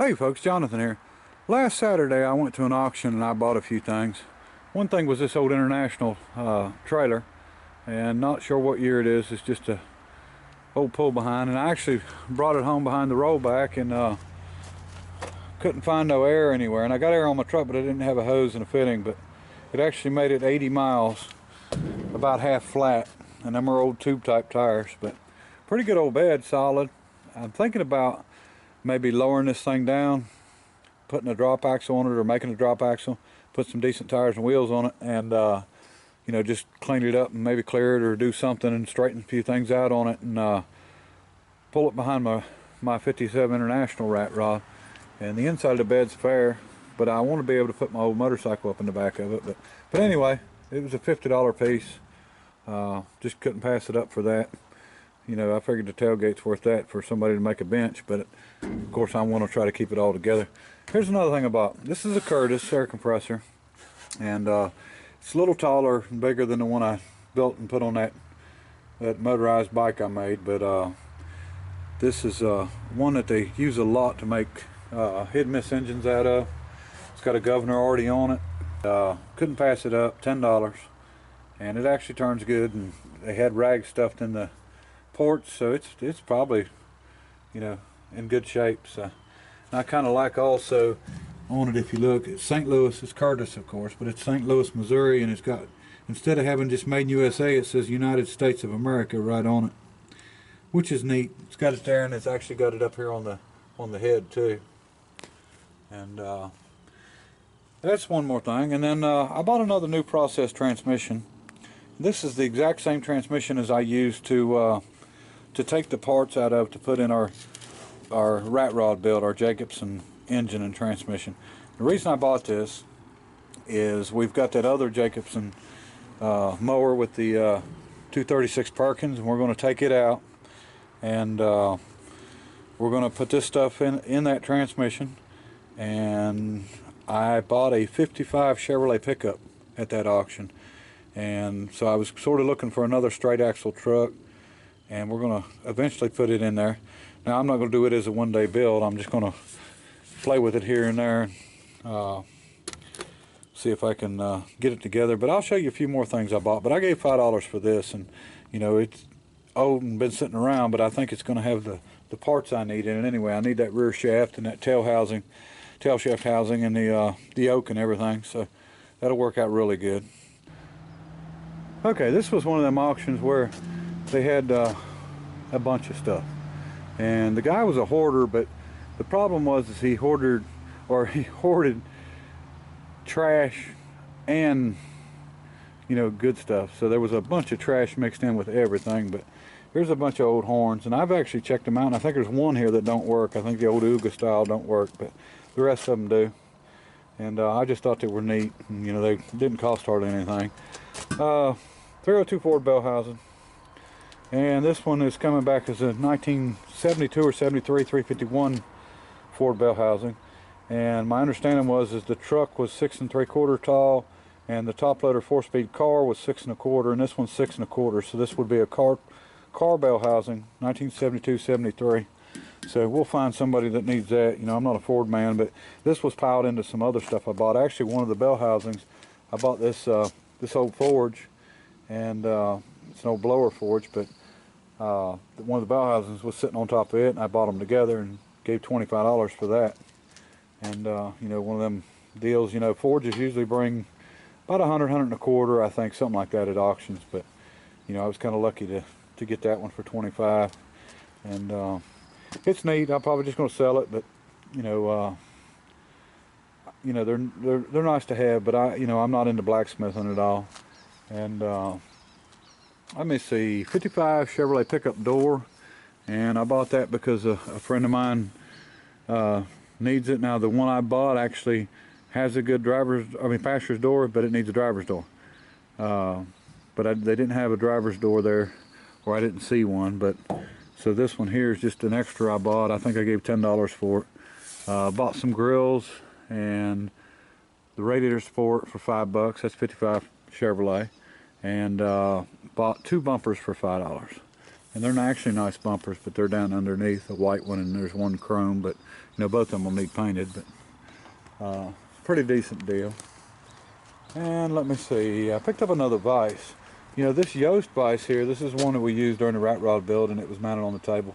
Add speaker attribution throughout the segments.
Speaker 1: Hey folks, Jonathan here. Last Saturday I went to an auction and I bought a few things. One thing was this old International trailer, and not sure what year it is. It's just a old pull behind, and I actually brought it home behind the rollback and couldn't find no air anywhere. And I got air on my truck, but I didn't have a hose and a fitting, but it actually made it 80 miles, about half flat, and them are old tube type tires, but pretty good old bed, solid. I'm thinking about maybe lowering this thing down, putting a drop axle on it, or making a drop axle, put some decent tires and wheels on it, and you know, just clean it up and maybe clear it or do something and straighten a few things out on it, and pull it behind my 57 International rat rod. And the inside of the bed's fair, but I want to be able to put my old motorcycle up in the back of it. But anyway, it was a $50 piece. Just couldn't pass it up for that. You know, I figured the tailgate's worth that for somebody to make a bench, but of course I want to try to keep it all together. Here's another thing I bought. This is a Curtis air compressor, and it's a little taller and bigger than the one I built and put on that motorized bike I made, but this is one that they use a lot to make hit and miss engines out of. It's got a governor already on it. Couldn't pass it up, $10, and it actually turns good, and they had rags stuffed in the ports, so it's probably, you know, in good shape. So, and I kind of like also on it, if you look, it's St. Louis, it's Curtis of course, but it's St. Louis, Missouri, and it's got, instead of having just made in USA, it says United States of America right on it, which is neat. It's got it there, and it's actually got it up here on the head too. And that's one more thing. And then I bought another new process transmission. This is the exact same transmission as I used to take the parts out of to put in our rat rod build, our Jacobson engine and transmission. The reason I bought this is we've got that other Jacobson mower with the 236 Perkins, and we're going to take it out, and we're going to put this stuff in that transmission. And I bought a 55 Chevrolet pickup at that auction, and so I was sort of looking for another straight axle truck, and we're going to eventually put it in there. Now I'm not going to do it as a one-day build. I'm just going to play with it here and there, see if I can get it together. But I'll show you a few more things I bought. But I gave $5 for this, and you know, it's old and been sitting around, but I think it's going to have the parts I need in it anyway. I need that rear shaft and that tail shaft housing, and the yoke and everything, so that'll work out really good. Okay, this was one of them auctions where they had a bunch of stuff, and the guy was a hoarder, but the problem was is he hoarded trash and, you know, good stuff. So there was a bunch of trash mixed in with everything. But here's a bunch of old horns, and I've actually checked them out, and I think there's one here that don't work. I think the old Uga style don't work, but the rest of them do. And I just thought they were neat, and, you know, they didn't cost hardly anything. 302 Ford bell housing, and this one is coming back as a 1972 or 73 351 Ford bell housing. And my understanding was the truck was 6 3/4 tall, and the top loader 4-speed car was 6 1/4, and this one's 6 1/4. So this would be a car bell housing, 1972 73. So we'll find somebody that needs that. You know, I'm not a Ford man, but this was piled into some other stuff I bought. Actually, one of the bell housings, I bought this this old forge, and it's an old blower forge, but one of the bell housings was sitting on top of it, and I bought them together and gave $25 for that. And you know, one of them deals, you know, forges usually bring about 100, 100 1/4, I think, something like that at auctions. But you know, I was kind of lucky to get that one for 25, and it's neat. I'm probably just going to sell it, but you know, they're nice to have. But I'm not into blacksmithing at all. And let me see, 55 Chevrolet pickup door, and I bought that because a friend of mine needs it. Now the one I bought actually has a good passenger door, but it needs a driver's door. But they didn't have a driver's door there, or I didn't see one. But so this one here is just an extra I bought. I think I gave $10 for it. Bought some grills and the radiator support for $5. That's 55 Chevrolet. And bought 2 bumpers for $5. And they're not actually nice bumpers, but they're down underneath, a white one, and there's one chrome, but both of them will need painted, but pretty decent deal. And let me see, I picked up another vise. This Yoast vise here, this is one that we used during the rat rod build, and it was mounted on the table.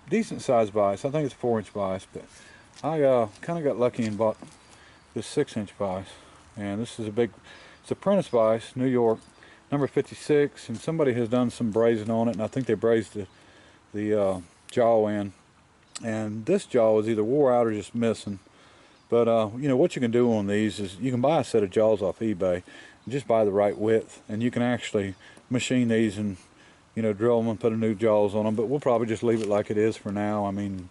Speaker 1: Decent sized vise. I think it's a 4-inch vise, but I kind of got lucky and bought this 6-inch vise. And this is it's a Prentice vise, New York, number 56, and somebody has done some brazing on it, and I think they brazed the jaw in. And this jaw was either wore out or just missing. But what you can do on these is you can buy a set of jaws off eBay and just buy the right width, and you can actually machine these and drill them and put a new jaws on them. But we'll probably just leave it like it is for now. I mean,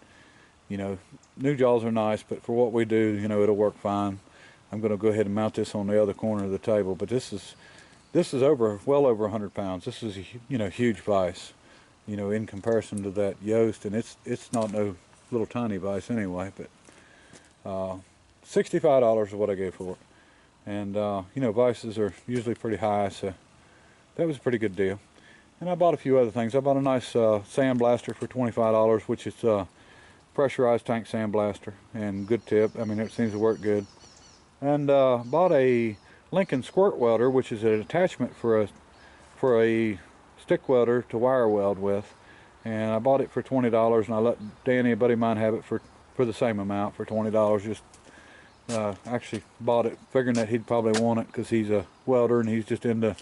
Speaker 1: new jaws are nice, but for what we do, it'll work fine. I'm going to go ahead and mount this on the other corner of the table. But this is well over 100 pounds. This is a huge vise, in comparison to that Yoast, and it's not no little tiny vise anyway. But $65 is what I gave for it. And vices are usually pretty high, so that was a pretty good deal. And I bought a few other things. I bought a nice sandblaster for $25, which is a pressurized tank sandblaster, and good tip. I mean, it seems to work good. And bought a Lincoln squirt welder, which is an attachment for a stick welder to wire weld with. And I bought it for $20, and I let Danny, a buddy of mine, have it for the same amount, for $20. Just actually bought it figuring that he'd probably want it because he's a welder and he's just into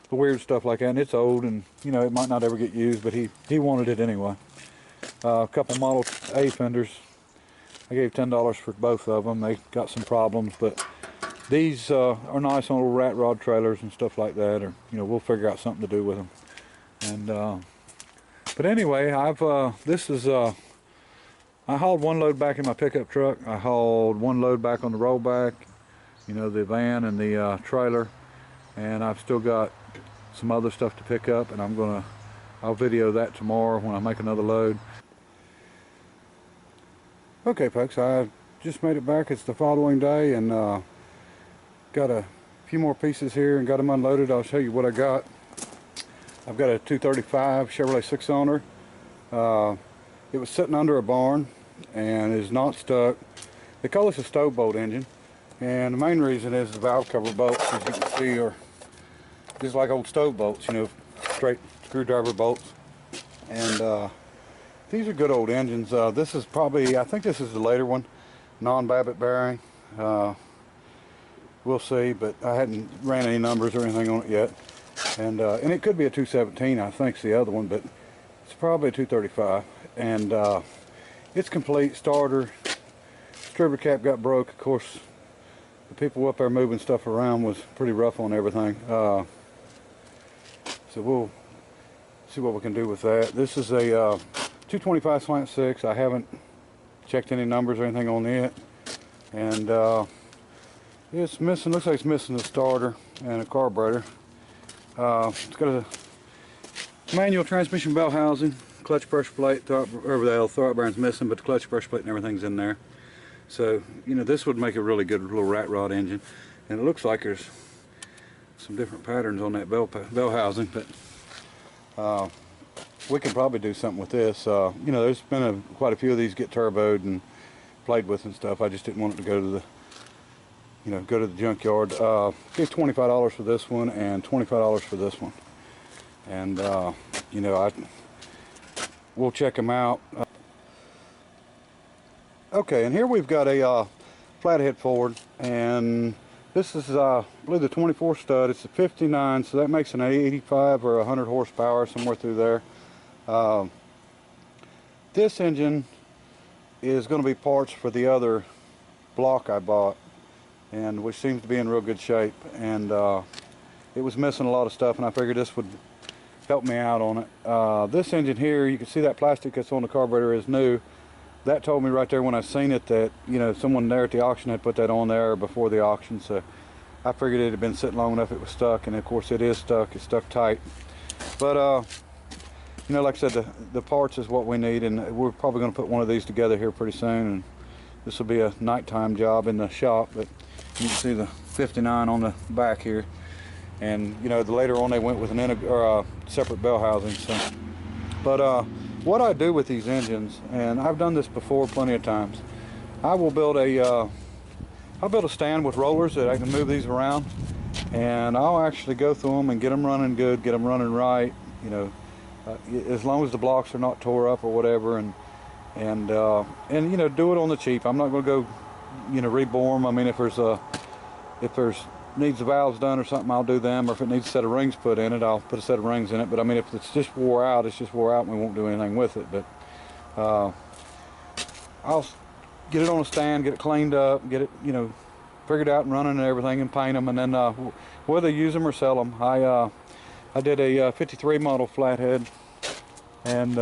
Speaker 1: the weird stuff like that. And it's old, and it might not ever get used, but he wanted it anyway. A couple Model A fenders. I gave $10 for both of them. They got some problems, but these are nice on little rat rod trailers and stuff like that, or we'll figure out something to do with them. And but anyway, I hauled one load back in my pickup truck. I hauled one load back on the rollback, the van and the trailer, and I've still got some other stuff to pick up, and I'll video that tomorrow when I make another load. Okay folks, I just made it back. It's the following day, and got a few more pieces here and got them unloaded. I'll show you what I got. I've got a 235 Chevrolet 6-cylinder. It was sitting under a barn and is not stuck. They call this a stove bolt engine, and the main reason is the valve cover bolts, as you can see, are just like old stove bolts, straight screwdriver bolts. And these are good old engines. This is probably, I think this is the later one, non-Babbitt bearing. We'll see, but I hadn't ran any numbers or anything on it yet. And it could be a 217, I think, the other one, but it's probably a 235. And it's complete. Starter, distributor cap got broke. Of course, the people up there moving stuff around was pretty rough on everything. So we'll see what we can do with that. This is a 225 slant 6. I haven't checked any numbers or anything on it. And it's missing, looks like it's missing the starter and a carburetor. It's got a manual transmission bell housing, clutch pressure plate, throttle bearing's missing, but the clutch pressure plate and everything's in there. So, this would make a really good little rat rod engine. And it looks like there's some different patterns on that bell housing, but we could probably do something with this. There's been quite a few of these get turboed and played with and stuff. I just didn't want it to go to the junkyard. Gave $25 for this one and $25 for this one. And we'll check them out. Okay, and here we've got a flathead Ford, and this is I believe the 24 stud. It's a 59, so that makes an 85 or 100 horsepower, somewhere through there. This engine is going to be parts for the other block I bought, and which seems to be in real good shape. And it was missing a lot of stuff, and I figured this would help me out on it. This engine here, you can see that plastic that's on the carburetor is new. That told me right there when I seen it that someone there at the auction had put that on there before the auction, so I figured it had been sitting long enough it was stuck, and of course it is stuck. It's stuck tight. But like I said, the parts is what we need, and we're probably going to put one of these together here pretty soon, and this will be a nighttime job in the shop. But you can see the 59 on the back here, and the later on they went with a separate bell housing. So But what I do with these engines, and I've done this before plenty of times, I will build a stand with rollers that I can move these around, and I'll actually go through them and get them running good, get them running right, you know, as long as the blocks are not tore up or whatever, and you know, do it on the cheap. I'm not going to go, you know, rebore them. I mean, if there's needs the valves done or something, I'll do them, or if it needs a set of rings put in it, I'll put a set of rings in it. But I mean, if it's just wore out, it's just wore out, and we won't do anything with it. But I'll get it on a stand, get it cleaned up, get it, you know, figured out and running and everything, and paint them, and then whether use them or sell them. I did a 53 model flathead, and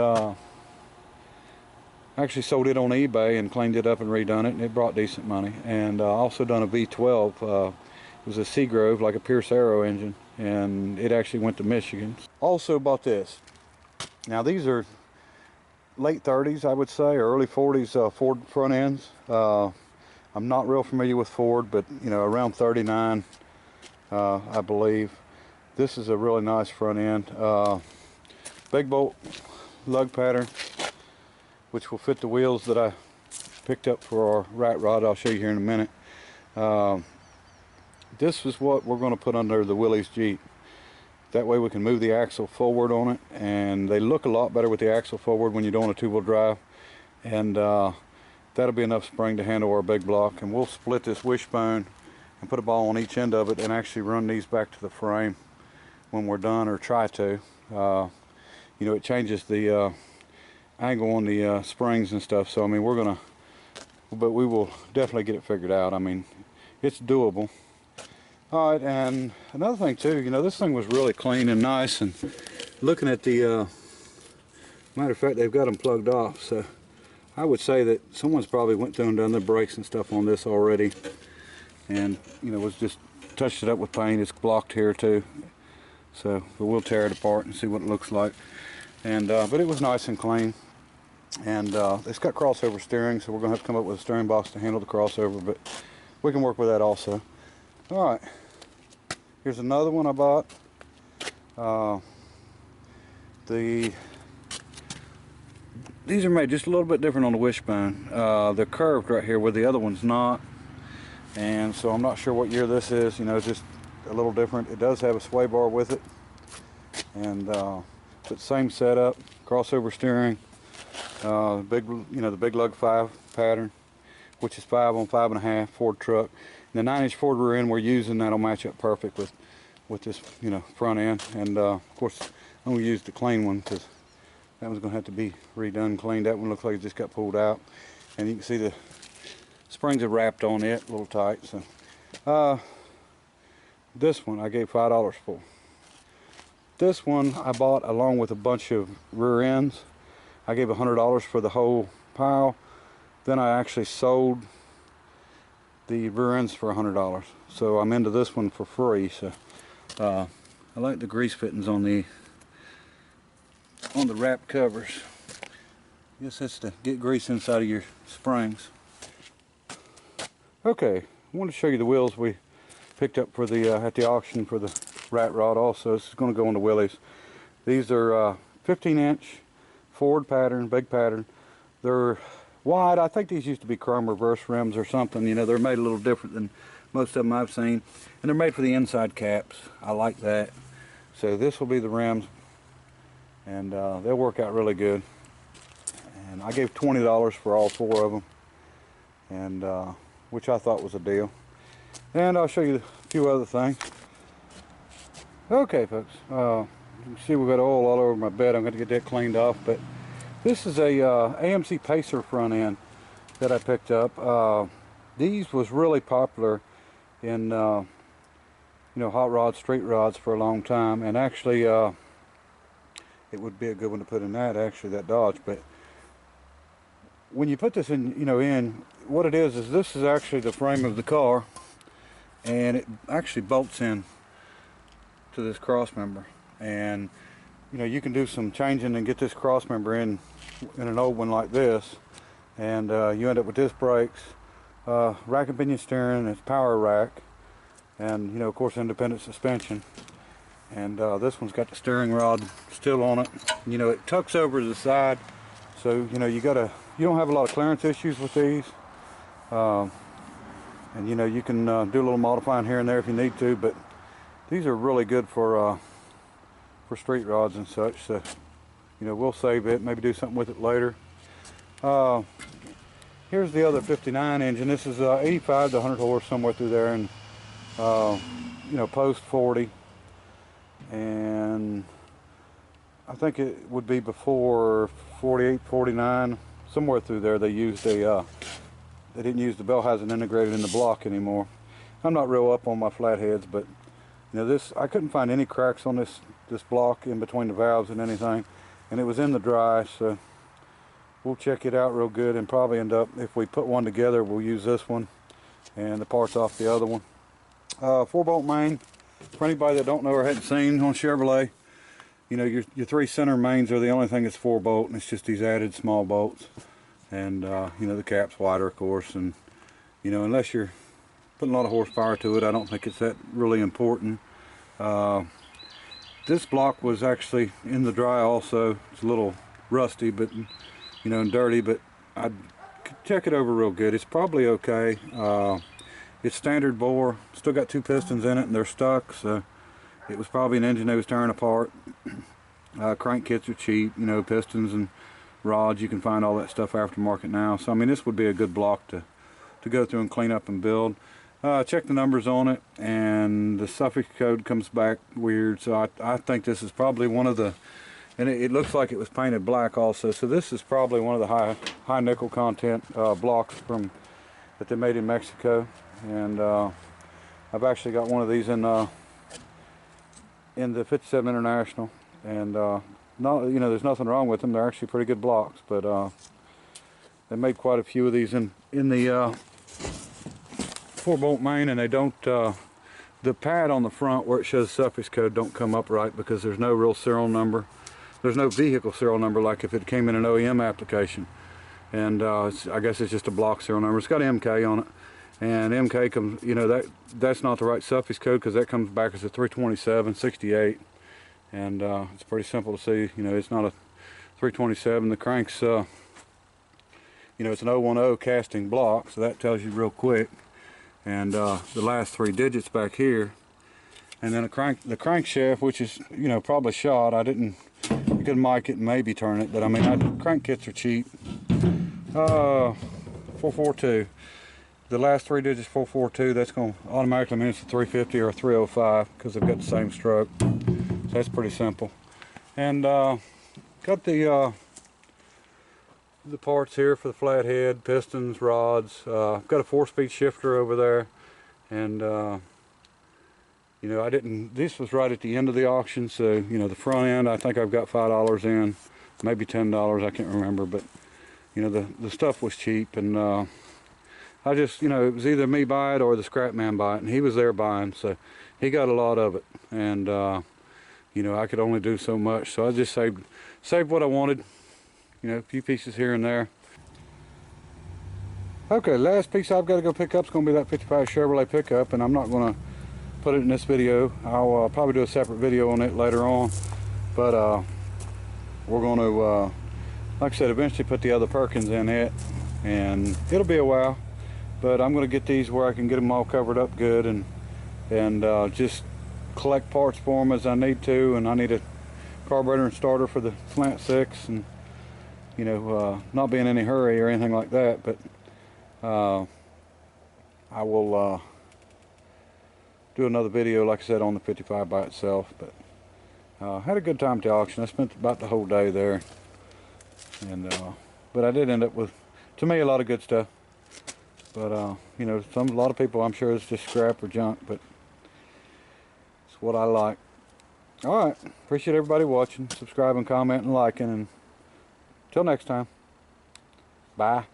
Speaker 1: actually sold it on eBay and cleaned it up and redone it, and it brought decent money. And also done a V12. It was a Seagrove, like a Pierce Arrow engine, and it actually went to Michigan. Also bought this. Now these are late 30s, I would say, or early 40s Ford front ends. I'm not real familiar with Ford, but you know, around 39, I believe. This is a really nice front end. Big bolt lug pattern, which will fit the wheels that I picked up for our rat rod. I'll show you here in a minute. This is what we're going to put under the Willys Jeep. That way we can move the axle forward on it, and they look a lot better with the axle forward when you're doing a two-wheel drive. And that'll be enough spring to handle our big block. And we'll split this wishbone and put a ball on each end of it, and actually run these back to the frame when we're done, or try to. You know, it changes the angle on the springs and stuff. So I mean, but we will definitely get it figured out. I mean, it's doable. All right, and another thing too, you know, this thing was really clean and nice, and looking at the matter of fact, they've got them plugged off, so I would say that someone's probably went through and done the brakes and stuff on this already, and you know, was just touched it up with paint. It's blocked here too, so but we'll tear it apart and see what it looks like. And but it was nice and clean. And it's got crossover steering, so we're going to have to come up with a steering box to handle the crossover, but we can work with that also. All right, here's another one I bought. These are made just a little bit different on the wishbone. They're curved right here where the other one's not, and so I'm not sure what year this is. You know, it's just a little different. It does have a sway bar with it, and but same setup, crossover steering. The big lug 5 pattern, which is 5 on 5.5 Ford truck. And the 9-inch Ford rear end we're using, that'll match up perfect with this, you know, front end. And of course, I'm gonna use the clean one because that one's gonna have to be redone, cleaned. That one looks like it just got pulled out, and you can see the springs are wrapped on it a little tight. So this one I gave $5 for. This one I bought along with a bunch of rear ends. I gave $100 for the whole pile. Then I actually sold the rear ends for $100. So I'm into this one for free. So I like the grease fittings on the wrap covers. I guess that's to get grease inside of your springs. Okay, I want to show you the wheels we picked up for the at the auction for the rat rod. Also, this is going to go into Willys. These are 15-inch Ford pattern, big pattern. They're wide. I think these used to be chrome reverse rims or something. You know, they're made a little different than most of them I've seen. And they're made for the inside caps. I like that. So this will be the rims, and they'll work out really good. And I gave $20 for all 4 of them, and which I thought was a deal. And I'll show you a few other things. Okay, folks. You can see we've got oil all over my bed. I'm going to get that cleaned off. But this is a AMC Pacer front end that I picked up. These was really popular in you know, hot rods, street rods for a long time, and actually it would be a good one to put in that Dodge. But when you put this in, you know, what it is this is actually the frame of the car, and it actually bolts in to this cross member. And you know, you can do some changing and get this cross member in an old one like this, and you end up with disc brakes, rack and pinion steering, it's power rack, and you know, of course, independent suspension. And this one's got the steering rod still on it. You know, it tucks over to the side, so you know you don't have a lot of clearance issues with these. And you know, you can do a little modifying here and there if you need to, but these are really good for street rods and such. So you know, we'll save it, maybe do something with it later. Here's the other 59 engine. This is 85 to 100 horse, somewhere through there, and you know, post 40. And I think it would be before 48, 49, somewhere through there. They used a, they didn't use the bell housing integrated in the block anymore. I'm not real up on my flatheads, but you know, this, I couldn't find any cracks on this block in between the valves and anything, and it was in the dry. So we'll check it out real good, and probably end up, if we put one together, we'll use this one and the parts off the other one. 4-bolt main. For anybody that don't know or hadn't seen on Chevrolet, you know, your 3 center mains are the only thing that's 4-bolt, and it's just these added small bolts. And you know, the cap's wider, of course, and you know, unless you're putting a lot of horsepower to it, I don't think it's that really important. This block was actually in the dry also. It's a little rusty, but you know, and dirty, but I'd check it over real good. It's probably okay. It's standard bore, still got 2 pistons in it, and they're stuck, so it was probably an engine that was tearing apart. Crank kits are cheap, you know, pistons and rods, you can find all that stuff aftermarket now. So I mean, this would be a good block to go through and clean up and build. Check the numbers on it, and the suffix code comes back weird, so I think this is probably one of the, and it looks like it was painted black also, so this is probably one of the high nickel content blocks that they made in Mexico. And I've actually got one of these in the 57 International, and not, you know, there's nothing wrong with them. They're actually pretty good blocks, but they made quite a few of these in the 4-bolt main, and they don't, the pad on the front where it shows suffix code don't come up right because there's no real serial number. There's no vehicle serial number like if it came in an OEM application, and I guess it's just a block serial number. It's got MK on it. And MK comes, you know, that's not the right suffix code because that comes back as a 327/68, and it's pretty simple to see. You know, it's not a 327. The crank's, you know, it's an 010 casting block, so that tells you real quick. And the last 3 digits back here, and then the crankshaft, which is, you know, probably shot. You could mic it and maybe turn it, but I mean, crank kits are cheap. 442. The last 3 digits 442, that's going to automatically mean it's a 350 or a 305 because they've got the same stroke. So that's pretty simple. And got the parts here for the flathead, pistons, rods. I've got a 4-speed shifter over there, and you know, this was right at the end of the auction, so you know, the front end I think I've got $5 in, maybe $10, I can't remember, but you know, the stuff was cheap, and I just, you know, it was either me buy it or the scrap man buy it, and he was there buying, so he got a lot of it, and you know, I could only do so much, so I just saved what I wanted, you know, a few pieces here and there. Okay, last piece I've got to go pick up is going to be that 55 Chevrolet pickup, and I'm not going to put it in this video. I'll probably do a separate video on it later on, but we're going to, like I said, eventually put the other Perkins in it, and it'll be a while. But I'm going to get these where I can get them all covered up good, and just collect parts for them as I need to. And I need a carburetor and starter for the Slant 6, and you know, not be in any hurry or anything like that. But I will do another video, like I said, on the 55 by itself. But had a good time at the auction. I spent about the whole day there, and but I did end up with, to me, a lot of good stuff. But you know, a lot of people, I'm sure, it's just scrap or junk, but it's what I like. All right, appreciate everybody watching, subscribing, commenting, liking, and until next time, bye.